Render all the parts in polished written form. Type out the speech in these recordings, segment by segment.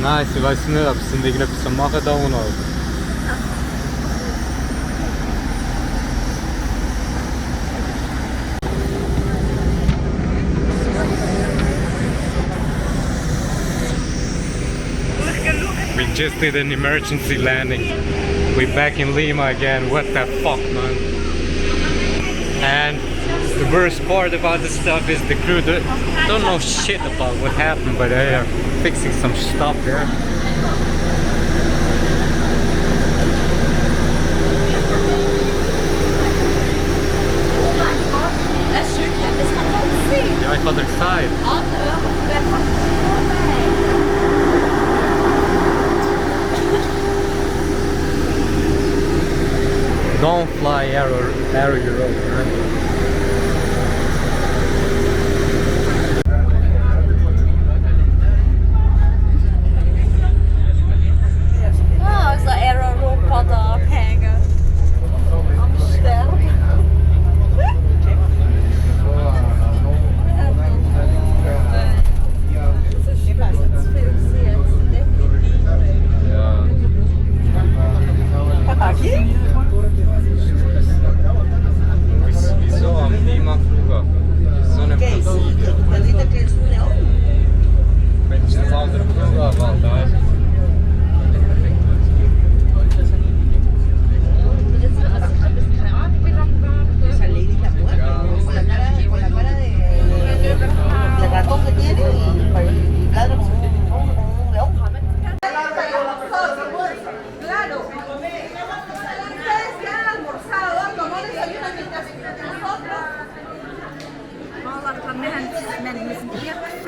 Nice, ich weiß nicht, ob sie irgendetwas machen da unten. We just did an emergency landing. We're back in Lima again. What the fuck, man? And the worst part about this stuff is the crew don't know shit about what happened, but they are fixing some stuff there. Ja, ich had er gezegd. Don't fly arrow your own, right?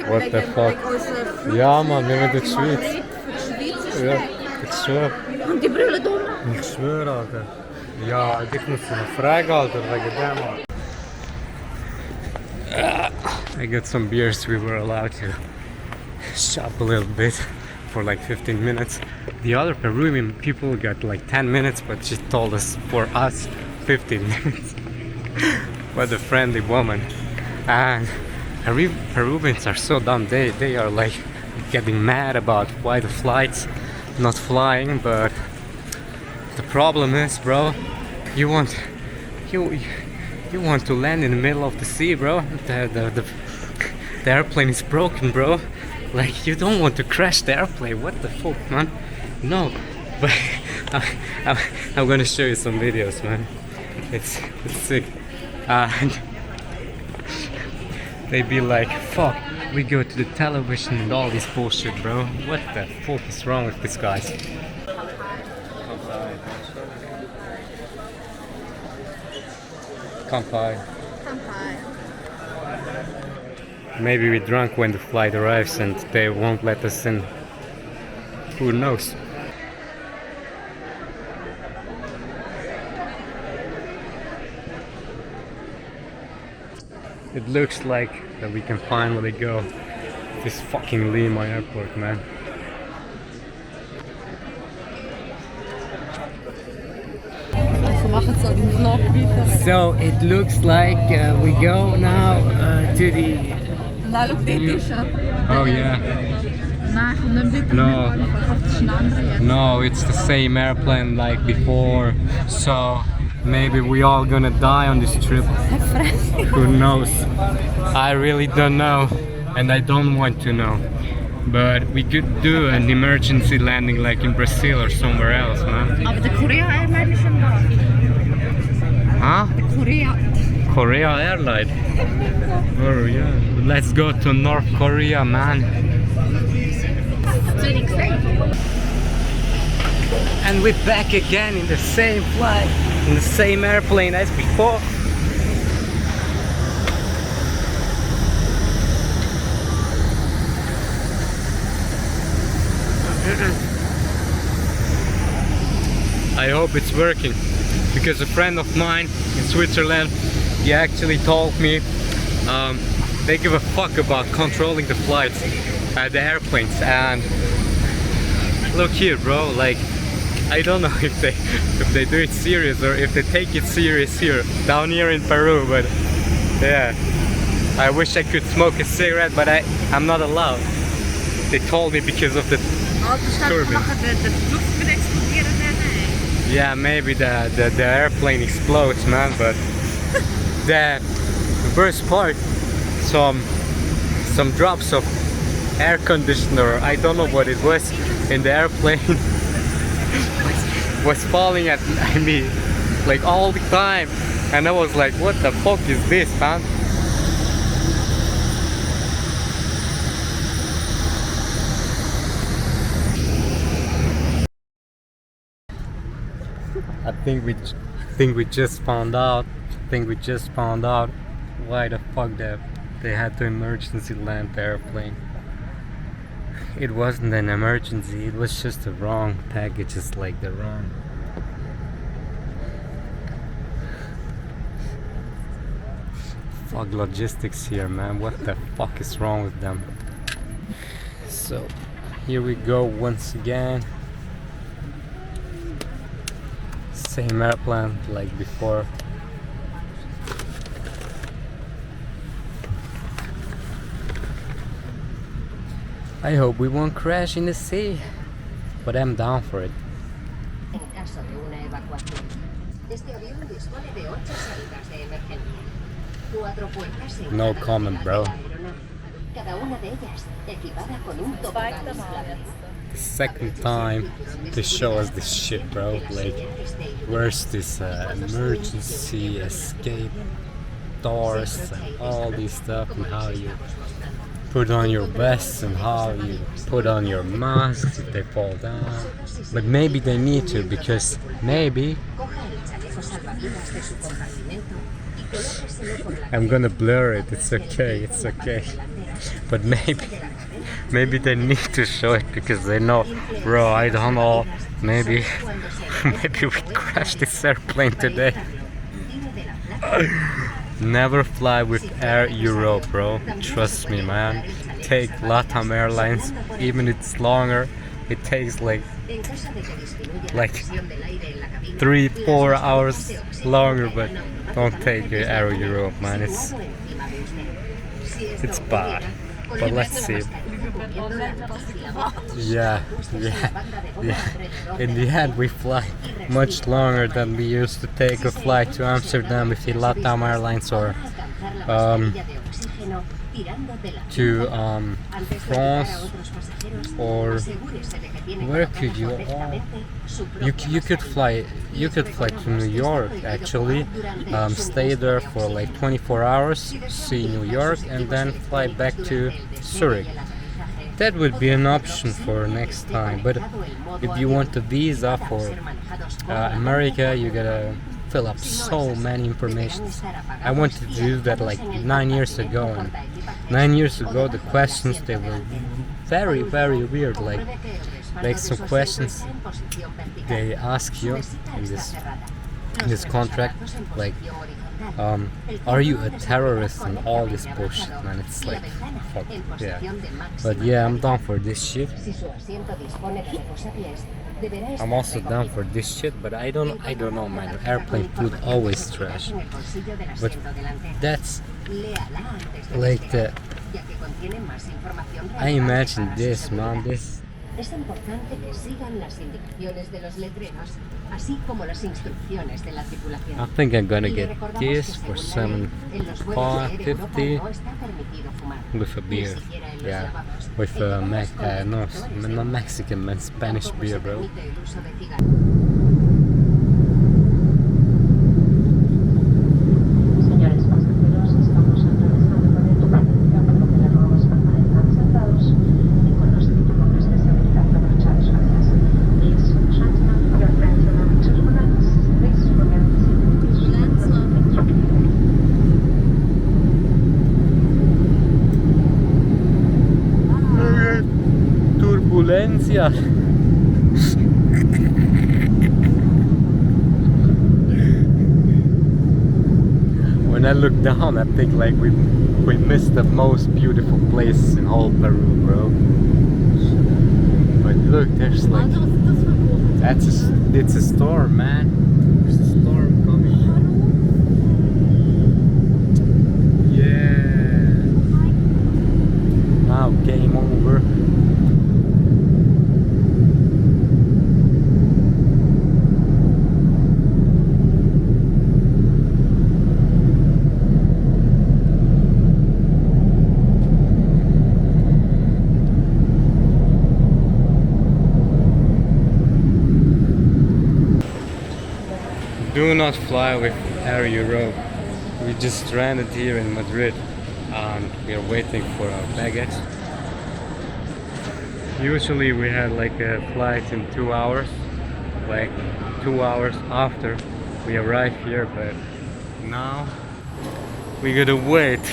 What the fuck? Ja man, wir sind in der Schweiz. Ja, ich schwöre. Und die Brille dumm? Ich schwöre, Alter. Ja, ich muss sie noch fragen, Alter, wegen dem. I got some beers. We were allowed to shop a little bit for like 15 minutes. The other Peruvian people got like 10 minutes, but she told us for us 15 minutes. What a friendly woman. And Peruvians are so dumb. They are like getting mad about why the flight's not flying, but the problem is, bro, you want to land in the middle of the sea, bro. The airplane is broken, bro. Like, you don't want to crash the airplane. What the fuck, man? No, but I'm gonna show you some videos, man. It's sick. And they be like, fuck, we go to the television and all this bullshit, bro. What the fuck is wrong with these guys? Kampai. Maybe we're drunk when the flight arrives and they won't let us in. Who knows? It looks like that we can finally go to this fucking Lima airport, man. So it looks like we go now to the... Oh yeah. No, it's the same airplane like before. So maybe we all gonna die on this trip. Who knows? I really don't know, and I don't want to know. But we could do an emergency landing like in Brazil or somewhere else, man. Aber der Korea Airline ist schon da. Huh? Der Korea Airline. Oh yeah. Let's go to North Korea, man. And we're back again in the same flight, in the same airplane as before. I hope it's working, because a friend of mine in Switzerland, he actually told me they give a fuck about controlling the flights, the airplanes. And look here, bro, like, I don't know if they do it serious or if they take it serious here, down here in Peru, but yeah, I wish I could smoke a cigarette, but I'm not allowed. They told me because of the turbine. De luchtspit exploderen daarna. Yeah, maybe the airplane explodes, man. But the worst part, some drops of air conditioner. I don't know what it was in the airplane. was falling at me like all the time, and I was like, what the fuck is this, man? I think we just found out why the fuck they had to emergency land the airplane. It wasn't an emergency, it was just the wrong packages, like the wrong. Fuck logistics here, man. What the fuck is wrong with them? So here we go once again. Same airplane like before. I hope we won't crash in the sea, but I'm down for it. En caso de una evacuación, este avión dispone de 8 salidas de emergencia. 4 puertas en No cada comment, bro. lateral de la aeronave. Cada una de ellas equipada con un tobogán inflable. The second time to show us this shit, bro. Like, where's this emergency escape doors and all this stuff, and how you put on your vests and how you put on your masks if they fall down. But maybe they need to, because maybe I'm gonna blur it. It's okay. But maybe they need to show it because they know, bro. I don't know. Maybe we crashed this airplane today. Never fly with Air Europe, bro. Trust me, man. Take LATAM Airlines, even if it's longer. It takes like 3-4 hours longer, but don't take Air Europe, man. It's bad. But let's see. Yeah. In the end, we fly much longer than we used to take a flight to Amsterdam with the LATAM Airlines, or to France, or where could you? You could fly to New York, actually. Stay there for like 24 hours, see New York, and then fly back to Zurich. That would be an option for next time. But if you want a visa for America, you gotta fill up so many information. I wanted to do that like 9 years ago, and 9 years ago the questions, they were very, very weird. Like some questions they ask you in this contract, like are you a terrorist, and all this bullshit, man. It's like, fuck, yeah. But yeah, I'm down for this shit. I'm also down for this shit, but I don't know, man. Airplane food always trash. But that's like I imagine this, man. Es importante que sigan las indicaciones de los letreros, así como las instrucciones de la tripulación. I think I'm gonna get this for $7.50 with a beer. Yeah, with a not Mexican, man, Spanish beer, bro. Turbulencia. When I look down, I think like we missed the most beautiful place in all Peru, bro. But look, there's like it's a storm, man. There's a storm coming. Yeah. Now game over. Do not fly with Air Europe. We just stranded here in Madrid and we are waiting for our baggage. Usually we had like a flight in 2 hours, like 2 hours after we arrive here, but now we gotta wait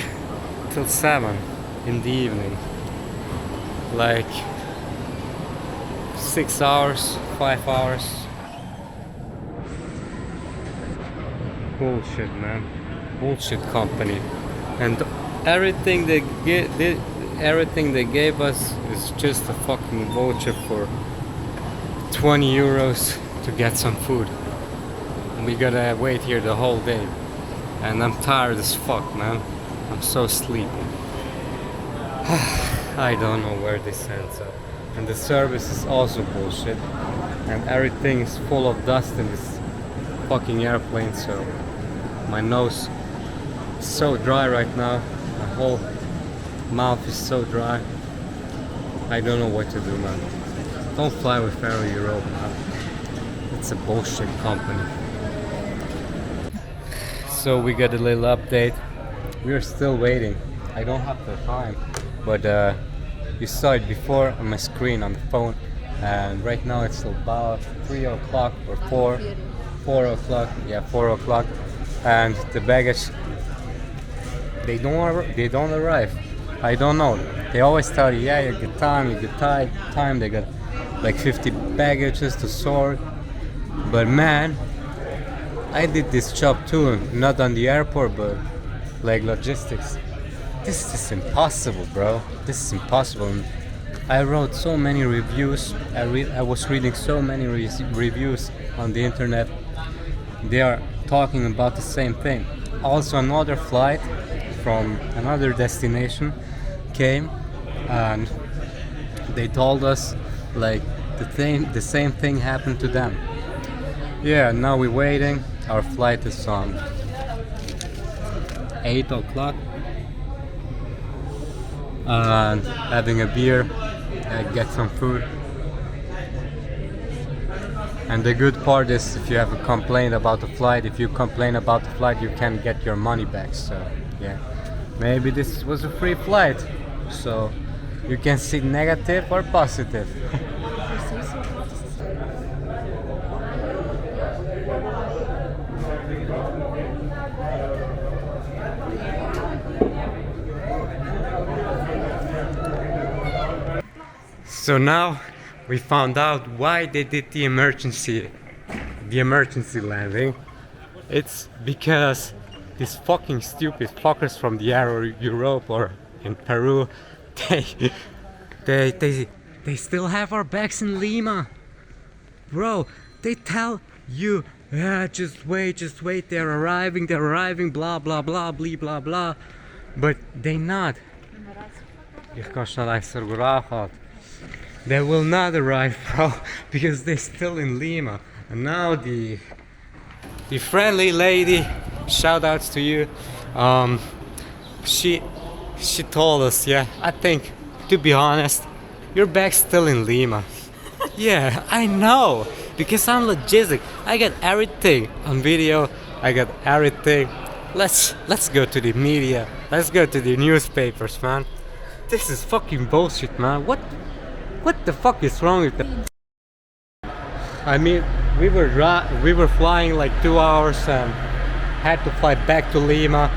till 7 in the evening. Like 6 hours, 5 hours. Bullshit, man. Bullshit company. And everything everything they gave us is just a fucking voucher for 20 euros to get some food. And we gotta wait here the whole day. And I'm tired as fuck, man. I'm so sleepy. I don't know where this ends up. And the service is also bullshit. And everything is full of dust in this fucking airplane, so my nose is so dry right now. My whole mouth is so dry. I don't know what to do, man. Don't fly with Air Europe, man. It's a bullshit company. So we got a little update. We are still waiting. I don't have the time, but you saw it before on my screen on the phone, and right now it's about 3 o'clock or 4 o'clock. Yeah, 4 o'clock, and the baggage they don't arrive. I don't know. They always tell you, yeah, you get time. They got like 50 baggages to sort. But man, I did this job too, not on the airport, but like logistics. This is impossible, bro. This is impossible. I wrote so many reviews. I was reading so many reviews on the internet. They are talking about the same thing. Also, another flight from another destination came, and they told us like the same thing happened to them. Yeah, now we're waiting. Our flight is on 8 o'clock. And having a beer, get some food. And the good part is, if you have a complaint about the flight, you can get your money back. So yeah, maybe this was a free flight, so you can see negative or positive. So now we found out why they did the emergency landing. It's because these fucking stupid fuckers from the Air Europe or in Peru, they still have our bags in Lima. Bro, they tell you, yeah, just wait, they're arriving, blah blah blah, blah blah. But they not. They will not arrive, bro, because they're still in Lima. And now the friendly lady, shout outs to you, she told us, yeah, I think, to be honest, your bag's still in Lima. Yeah, I know, because I'm logistic. I got everything on video. I got everything. Let's go to the media. Let's go to the newspapers, man. This is fucking bullshit, man. What the fuck is wrong with them? I mean, we were flying like 2 hours and had to fly back to Lima,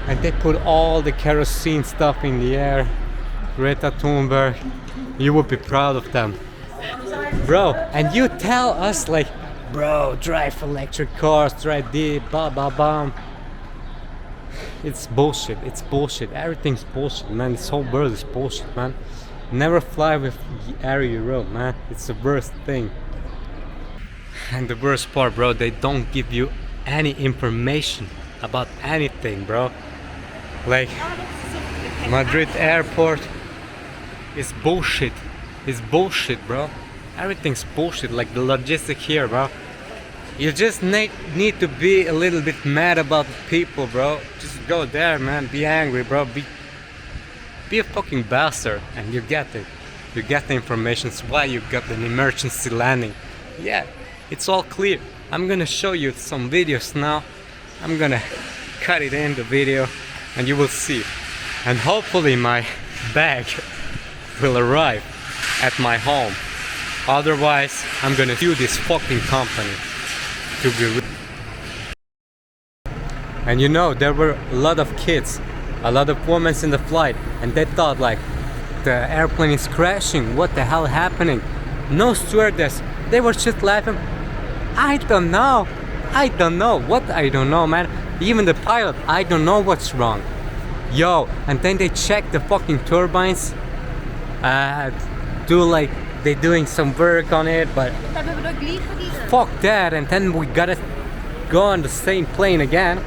and they put all the kerosene stuff in the air. Greta Thunberg, you would be proud of them, bro. And you tell us like, bro, drive electric cars, drive the blah blah blah. It's bullshit. It's bullshit. Everything's bullshit, man. This whole world is bullshit, man. Never fly with Air Europe, man. It's the worst thing. And the worst part, bro, they don't give you any information about anything, bro. Like, Madrid airport is bullshit. It's bullshit, bro. Everything's bullshit. Like the logistic here, bro. You just need to be a little bit mad about people, bro. Just go there, man. Be angry, bro. Be a fucking bastard, and you get it. You get the information. It's why you got an emergency landing. Yeah, it's all clear. I'm gonna show you some videos now. I'm gonna cut it in the video and you will see. And hopefully my bag will arrive at my home. Otherwise, I'm gonna sue this fucking company to be. And you know, there were a lot of kids, a lot of women in the flight, and they thought like the airplane is crashing. What the hell happening? No stewardess. They were just laughing. I don't know. What? I don't know, man. Even the pilot, I don't know what's wrong. Yo, and then they check the fucking turbines. Do like they doing some work on it, but fuck that. And then we gotta go on the same plane again.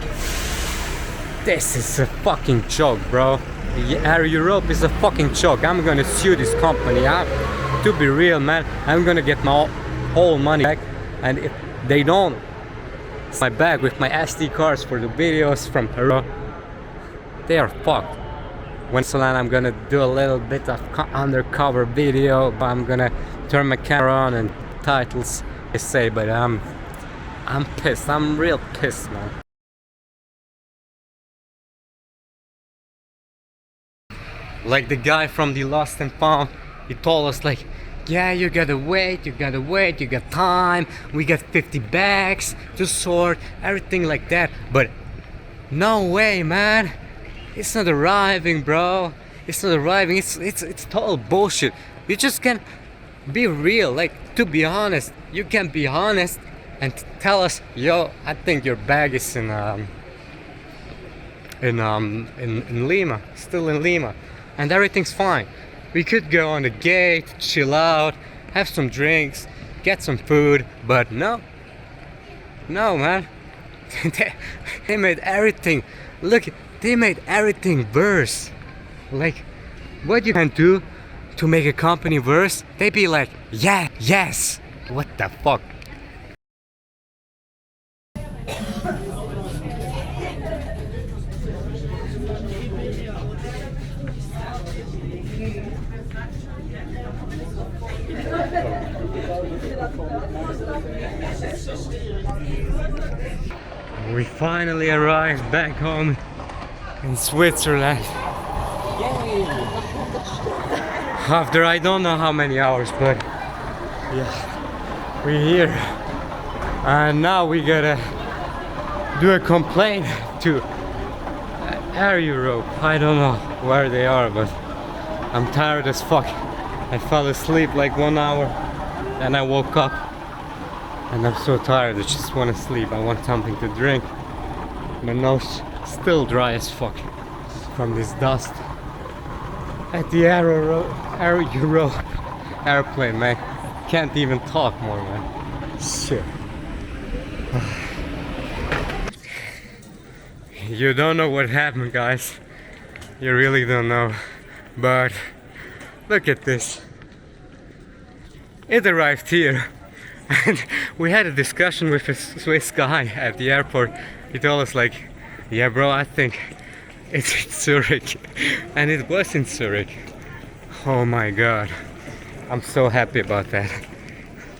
This is a fucking joke, bro. Air Europe is a fucking joke. I'm gonna sue this company. To be real, man, I'm gonna get my whole money back. And if they don't, my bag with my SD cards for the videos from Peru, they are fucked. When I'm gonna do a little bit of undercover video, but I'm gonna turn my camera on and titles I say, but I'm pissed. I'm real pissed, man. Like the guy from the Lost and Found, he told us like, yeah, you gotta wait, you got time, we got 50 bags to sort, everything like that. But no way, man. It's not arriving, bro. It's not arriving. It's total bullshit. You just can't be real. Like, to be honest, you can be honest and tell us, yo, I think your bag is in Lima, still in Lima, and everything's fine. We could go on the gate, chill out, have some drinks, get some food, but no, man. They made everything. Look, they made everything worse. Like, what you can do to make a company worse? They be like, yeah, yes. What the fuck? We finally arrived back home in Switzerland. After I don't know how many hours, but yeah, we're here. And now we gotta do a complaint to Air Europe. I don't know where they are, but I'm tired as fuck. I fell asleep like 1 hour and I woke up and I'm so tired. I just want to sleep. I want something to drink. My nose still dry as fuck from this dust. At the Air Europe airplane, man. Can't even talk more, man. Shit. You don't know what happened, guys. You really don't know. But look at this. It arrived here. And we had a discussion with a Swiss guy at the airport. He told us like, yeah bro, I think it's in Zurich. And it was in Zurich. Oh my god. I'm so happy about that.